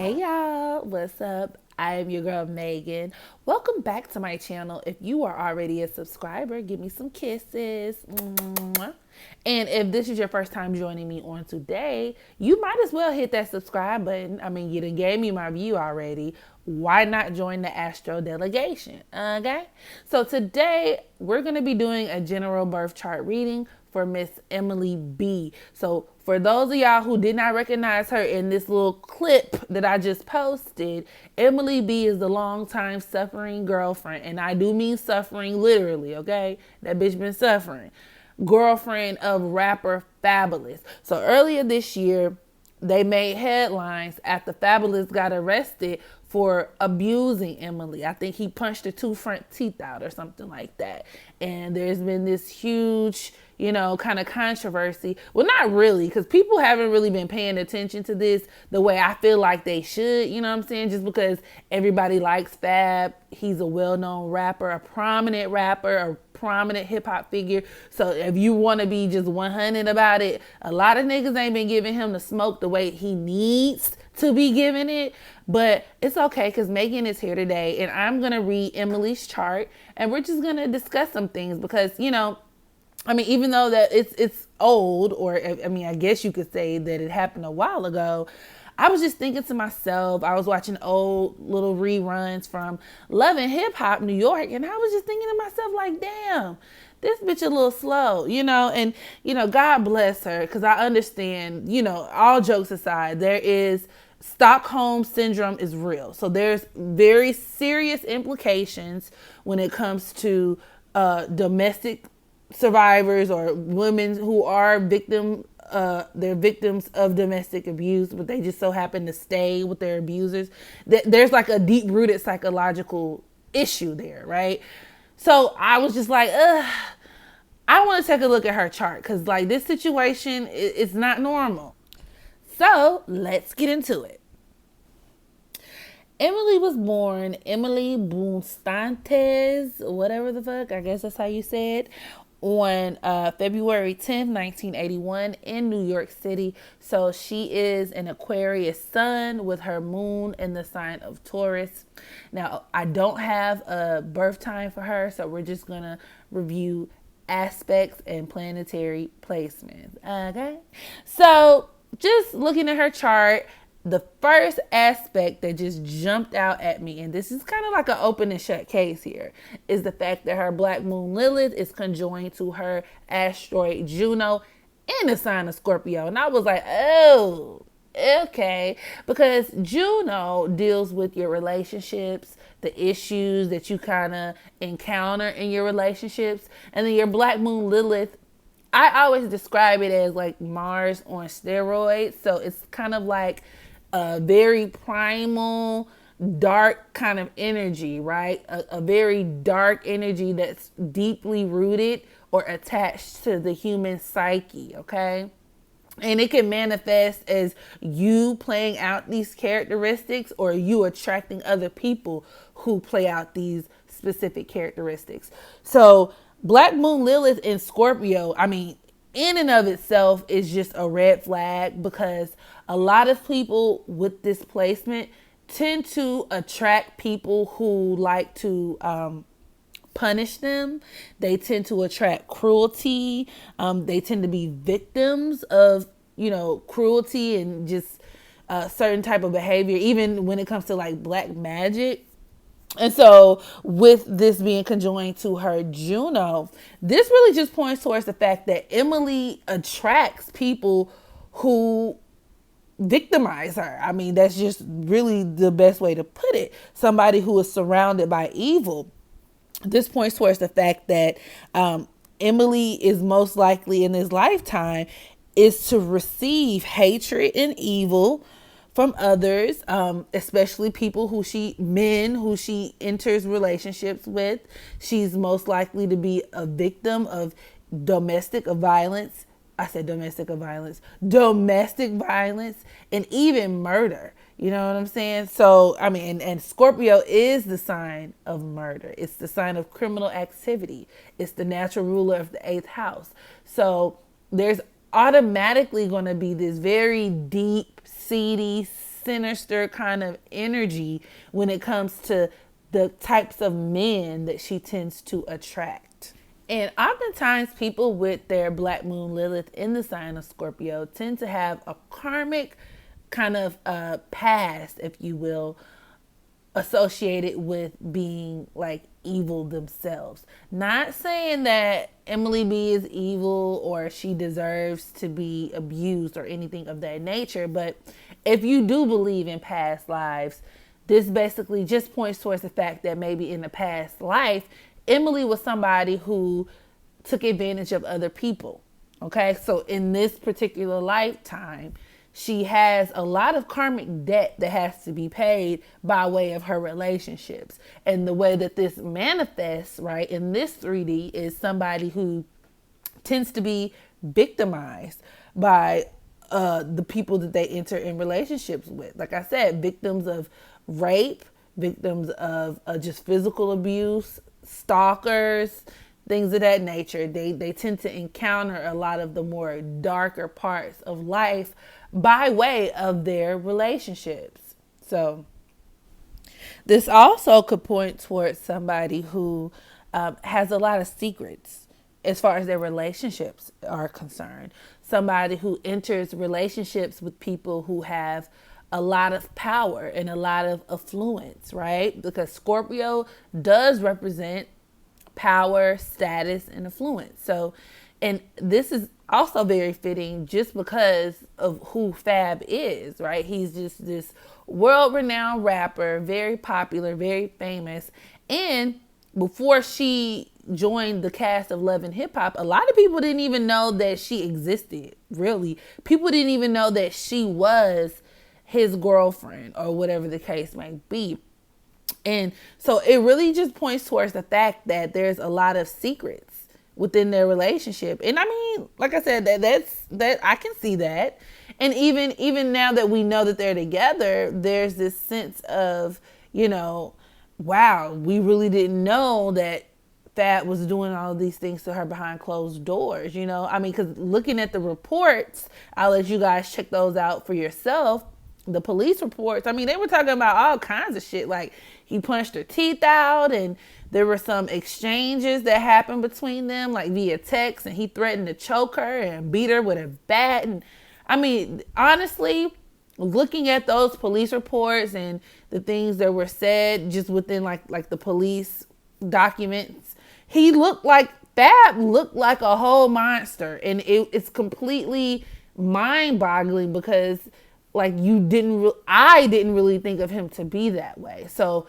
Hey y'all, what's up? I am your girl Megan. Welcome back to my channel. If you are already a subscriber, give me some kisses. Mwah. And if this is your first time joining me on today, you might as well hit that subscribe button. I mean, you done gave me my view already. Why not join the Astro delegation? Okay? So today we're going to be doing a general birth chart reading for Miss EmilyB. So for those of y'all who did not recognize her in this little clip that I just posted, EmilyB is the longtime suffering girlfriend. And I do mean suffering literally, okay? That bitch been suffering. Girlfriend of rapper Fabalous. So earlier this year, they made headlines after Fabalous got arrested for abusing Emily. I think he punched her two front teeth out or something like that. And there's been this huge, kind of controversy. Well, not really, because people haven't really been paying attention to this the way I feel like they should, you know what I'm saying? Just because everybody likes Fab. He's a well-known rapper, a prominent rapper, a prominent hip-hop figure. So if you want to be just 100 about it, a lot of niggas ain't been giving him the smoke the way he needs to be giving it. But it's okay because Megan is here today and I'm going to read Emily's chart and we're just going to discuss some things because, even though that it's old, or I guess you could say that it happened a while ago, I was just thinking to myself, I was watching old little reruns from Love and Hip Hop New York, and I was just thinking to myself, like, damn, this bitch a little slow, and, God bless her, because I understand, all jokes aside, there is Stockholm syndrome is real. So there's very serious implications when it comes to domestic survivors or women who are they're victims of domestic abuse, but they just so happen to stay with their abusers. There's like a deep rooted psychological issue there, right? So I was just like, I want to take a look at her chart because like this situation is not normal. So let's get into it. Emily was born Emily Bunstantes, whatever the fuck, I guess that's how you say it, on February 10th, 1981 in New York City. So she is an Aquarius sun with her moon in the sign of Taurus. Now, I don't have a birth time for her, so we're just going to review aspects and planetary placements. Okay? So just looking at her chart, the first aspect that just jumped out at me, and this is kind of like an open and shut case here, is the fact that her black moon Lilith is conjoined to her asteroid Juno in the sign of Scorpio. And I was like, oh, okay. Because Juno deals with your relationships, the issues that you kind of encounter in your relationships. And then your black moon Lilith, I always describe it as like Mars on steroids. So it's kind of like a very primal, dark kind of energy, right? A very dark energy that's deeply rooted or attached to the human psyche, okay? And it can manifest as you playing out these characteristics or you attracting other people who play out these specific characteristics. So Black Moon Lilith in Scorpio, in and of itself is just a red flag because a lot of people with this placement tend to attract people who like to punish them. They tend to attract cruelty. They tend to be victims of, cruelty and just certain type of behavior, even when it comes to like black magic. And so with this being conjoined to her Juno, this really just points towards the fact that Emily attracts people who victimize her. That's just really the best way to put it. Somebody who is surrounded by evil. This points towards the fact that Emily is most likely in this lifetime is to receive hatred and evil from others, especially men who she enters relationships with. She's most likely to be a victim of domestic violence. I said domestic violence, and even murder. You know what I'm saying? So, and Scorpio is the sign of murder. It's the sign of criminal activity. It's the natural ruler of the 8th house. So there's automatically going to be this very deep, seedy, sinister kind of energy when it comes to the types of men that she tends to attract. And oftentimes people with their Black Moon Lilith in the sign of Scorpio tend to have a karmic kind of past, if you will, associated with being like evil themselves. Not saying that EmilyB is evil or she deserves to be abused or anything of that nature, but if you do believe in past lives, this basically just points towards the fact that maybe in the past life, Emily was somebody who took advantage of other people. Okay, so in this particular lifetime, she has a lot of karmic debt that has to be paid by way of her relationships. And the way that this manifests, right, in this 3D is somebody who tends to be victimized by the people that they enter in relationships with. Like I said, victims of rape, victims of just physical abuse, stalkers, things of that nature. They tend to encounter a lot of the more darker parts of life by way of their relationships. So this also could point towards somebody who has a lot of secrets as far as their relationships are concerned. Somebody who enters relationships with people who have a lot of power and a lot of affluence, right? Because Scorpio does represent power, status, and affluence. So, and this is also very fitting just because of who Fab is, right? He's just this world-renowned rapper, very popular, very famous. And before she joined the cast of Love and Hip Hop, a lot of people didn't even know that she existed, really. People didn't even know that she was his girlfriend or whatever the case may be. And so it really just points towards the fact that there's a lot of secrets within their relationship. And I mean, like I said, that I can see that. And even now that we know that they're together, there's this sense of, you know, wow, we really didn't know that Fab was doing all of these things to her behind closed doors, you know? I mean, because looking at the reports, I'll let you guys check those out for yourself. The police reports, I mean, they were talking about all kinds of shit. Like, he punched her teeth out, and there were some exchanges that happened between them, like via text, and he threatened to choke her and beat her with a bat. And I mean, honestly, looking at those police reports and the things that were said just within like the police documents, Fab looked like a whole monster. And it's completely mind-boggling because like I didn't really think of him to be that way. So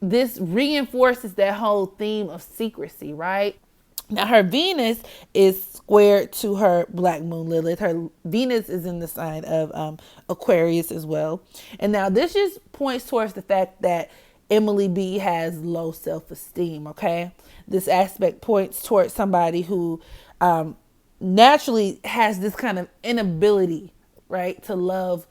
this reinforces that whole theme of secrecy, right? Now her Venus is squared to her Black Moon Lilith. Her Venus is in the sign of Aquarius as well. And now this just points towards the fact that EmilyB has low self-esteem, okay? This aspect points towards somebody who naturally has this kind of inability, right, to love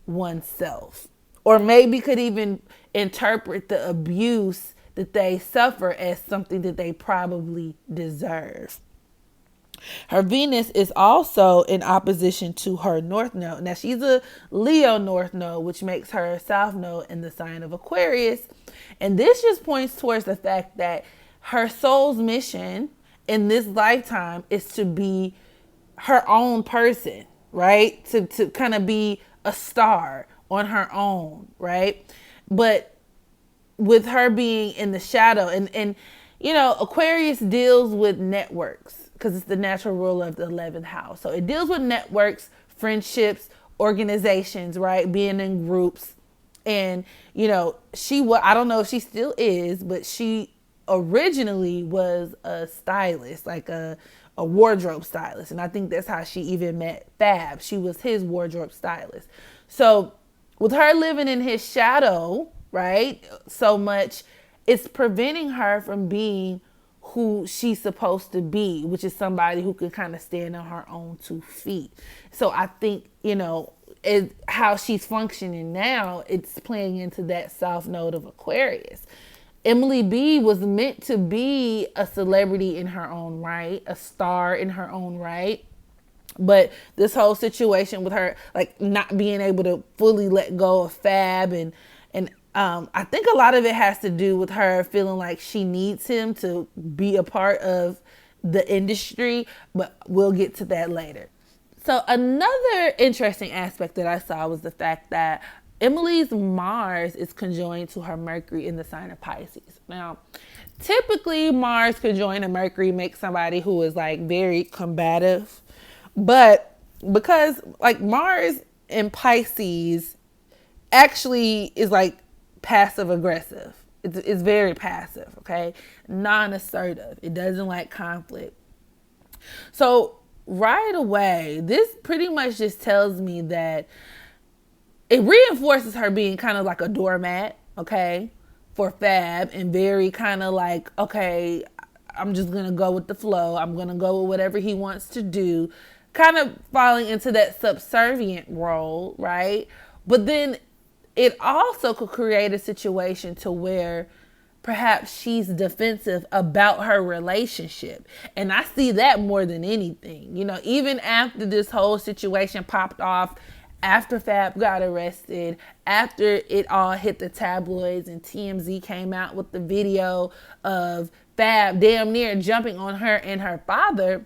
oneself, or maybe could even interpret the abuse that they suffer as something that they probably deserve. Her Venus is also in opposition to her North Node. Now she's a Leo North Node, which makes her South Node in the sign of Aquarius. And this just points towards the fact that her soul's mission in this lifetime is to be her own person, right? To kind of be a star on her own, right? But with her being in the shadow, and you know, Aquarius deals with networks because it's the natural ruler of the 11th house. So it deals with networks, friendships, organizations, right? Being in groups. And, you know, I don't know if she still is, but she originally was a stylist, like a wardrobe stylist. And I think that's how she even met Fab. She was his wardrobe stylist. So with her living in his shadow, right, so much, it's preventing her from being who she's supposed to be, which is somebody who can kind of stand on her own 2 feet. So I think, you know, how she's functioning now, it's playing into that South Node of Aquarius. EmilyB was meant to be a celebrity in her own right, a star in her own right. But this whole situation with her, like, not being able to fully let go of Fab, and I think a lot of it has to do with her feeling like she needs him to be a part of the industry, but we'll get to that later. So another interesting aspect that I saw was the fact that Emily's Mars is conjoined to her Mercury in the sign of Pisces. Now, typically Mars conjoined to Mercury makes somebody who is like very combative, but because like Mars in Pisces actually is like passive aggressive. It's very passive, okay? Non-assertive. It doesn't like conflict. So right away, this pretty much just tells me that it reinforces her being kind of like a doormat, okay, for Fab, and very kind of like, okay, I'm just going to go with the flow. I'm going to go with whatever he wants to do, kind of falling into that subservient role, right? But then it also could create a situation to where perhaps she's defensive about her relationship. And I see that more than anything. You know, even after this whole situation popped off, after Fab got arrested, after it all hit the tabloids and TMZ came out with the video of Fab damn near jumping on her and her father,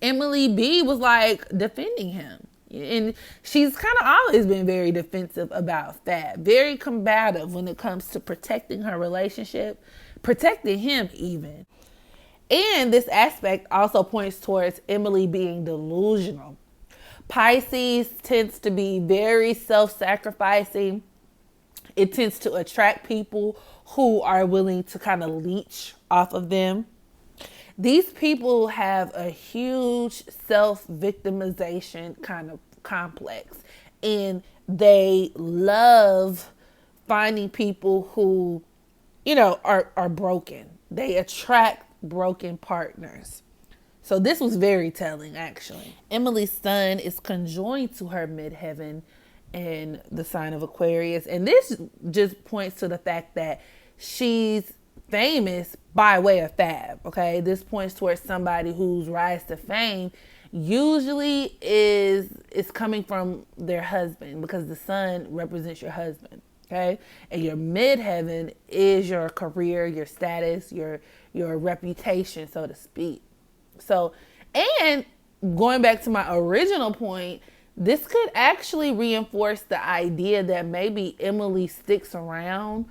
EmilyB was like defending him. And she's kind of always been very defensive about Fab, very combative when it comes to protecting her relationship, protecting him even. And this aspect also points towards Emily being delusional. Pisces tends to be very self-sacrificing. It tends to attract people who are willing to kind of leech off of them. These people have a huge self-victimization kind of complex, and they love finding people who, you know, are broken. They attract broken partners. So this was very telling, actually. Emily's sun is conjoined to her midheaven in the sign of Aquarius, and this just points to the fact that she's famous by way of Fab, okay? This points towards somebody whose rise to fame usually is coming from their husband, because the sun represents your husband, okay? And your midheaven is your career, your status, your reputation, so to speak. So, and going back to my original point, this could actually reinforce the idea that maybe Emily sticks around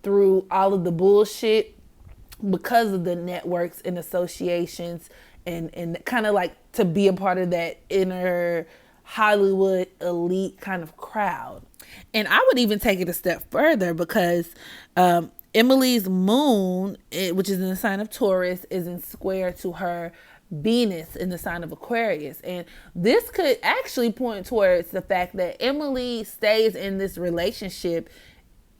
through all of the bullshit because of the networks and associations, and kind of like to be a part of that inner Hollywood elite kind of crowd. And I would even take it a step further, because Emily's moon, which is in the sign of Taurus, is in square to her Venus in the sign of Aquarius. And this could actually point towards the fact that Emily stays in this relationship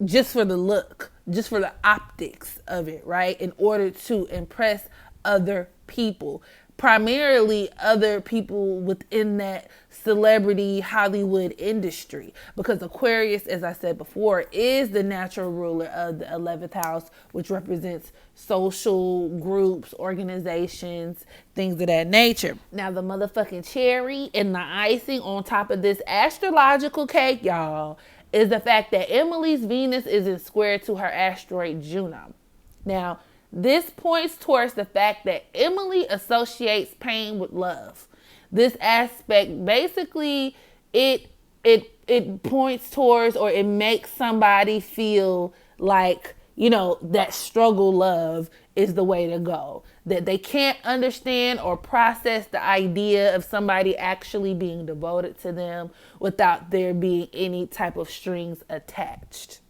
just for the look, just for the optics of it, right? In order to impress other people, primarily other people within that celebrity Hollywood industry, because Aquarius, as I said before, is the natural ruler of the 11th house, which represents social groups, organizations, things of that nature. Now, the motherfucking cherry and the icing on top of this astrological cake, y'all, is the fact that Emily's Venus is in square to her asteroid Juno. Now, this points towards the fact that Emily associates pain with love. This aspect, basically, it points towards, or it makes somebody feel like, you know, that struggle love is the way to go. That they can't understand or process the idea of somebody actually being devoted to them without there being any type of strings attached.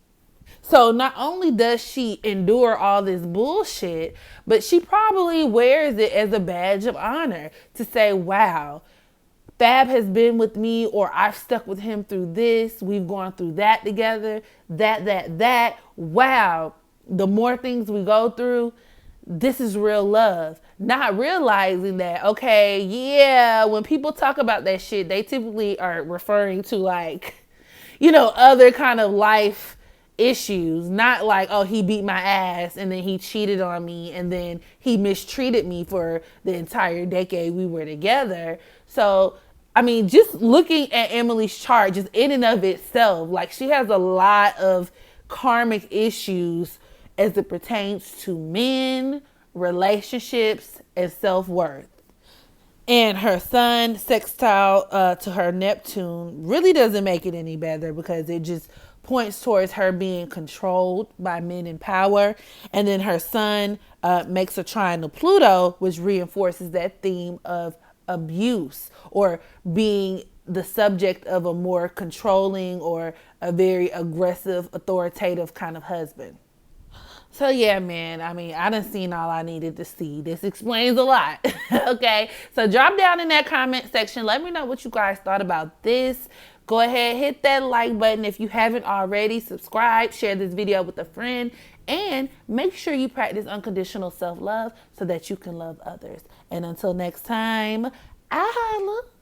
So not only does she endure all this bullshit, but she probably wears it as a badge of honor to say, wow, Fab has been with me, or I've stuck with him through this. We've gone through that together, that. Wow, the more things we go through, this is real love. Not realizing that, okay, yeah, when people talk about that shit, they typically are referring to, like, you know, other kind of life issues, not like, oh, he beat my ass and then he cheated on me and then he mistreated me for the entire decade we were together. So I mean, just looking at Emily's chart, just in and of itself, like she has a lot of karmic issues as it pertains to men, relationships, and self-worth. And her sun sextile to her Neptune really doesn't make it any better, because it just points towards her being controlled by men in power. And then her sun makes a trine to Pluto, which reinforces that theme of abuse, or being the subject of a more controlling or a very aggressive, authoritative kind of husband. So yeah, man, I mean, I done seen all I needed to see. This explains a lot. Okay, so drop down in that comment section. Let me know what you guys thought about this. Go ahead, hit that like button if you haven't already. Subscribe, share this video with a friend, and make sure you practice unconditional self-love so that you can love others. And until next time, I holla.